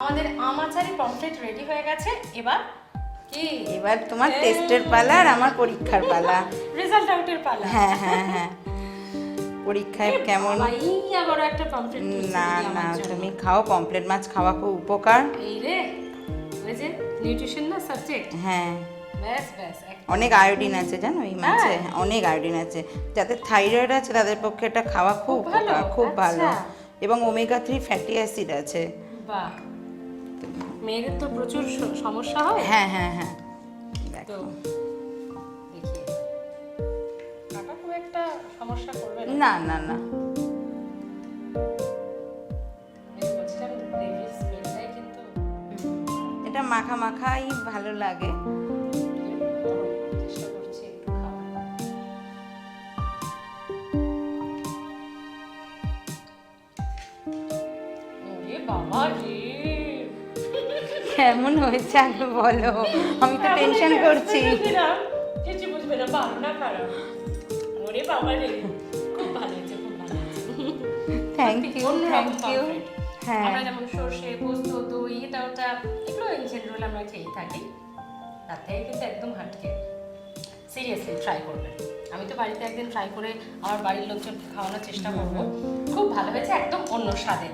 আমাদের আম achari pomfret ready হয়ে গেছে। এবার কি? এবার তোমার টেস্টের পালা আর আমার পরীক্ষার পালা। রেজাল্ট আউটের পালা। হ্যাঁ হ্যাঁ হ্যাঁ, পরীক্ষায় কেমন? এই আবার একটা পমফ্রেট। না না, তুমি খাও, পমফ্রেট মাছ খাওয়া খুব উপকার। এই রে, ওই যে নিউট্রিশন না সাবজেক্ট। হ্যাঁ, ব্যাস ব্যাস। অনেক আয়োডিন আছে জানো এই মাছে, অনেক আয়োডিন আছে। যাদের থাইরয়েড আছে তাদের পক্ষে এটা খাওয়া খুব উপকার, খুব ভালো। এবং ওমেগা 3 ফ্যাটি অ্যাসিড আছে। বাহ, মেয়েদের তো প্রচুর সমস্যা হয়। হ্যাঁ হ্যাঁ হ্যাঁ, তো দেখো দেখি কাকা খুব একটা সমস্যা করবে না না না, আমি বলছিলাম গ্রেভির স্মেলটাই কিন্তু এটা মাখা মাখাই ভালো লাগে। চেষ্টা করছি একটু খাওয়ার। ওরে বাবা রে, কেমন হয়েছে আগে বলো, আমি তো টেনশন করছি। কিছু বুঝবে না, ভালো না খারাপ। ওরে বাবা রে, খুব ভালো হয়েছে, খুব ভালো হয়েছে। Thank you, thank you. হ্যাঁ, আমরা যেমন সর্ষে, পোস্ত, দই, এটা ওটা এগুলো ইন জেনারেল আমরা খেয়ে থাকি। তার থেকে কিন্তু একদম হাটকে সিরিয়াসলি ট্রাই করবেন। আমি তো বাড়িতে একদিন ট্রাই করে আমার বাড়ির লোকজনকে খাওয়ানোর চেষ্টা করবো। খুব ভালো হয়েছে, একদম অন্য স্বাদে।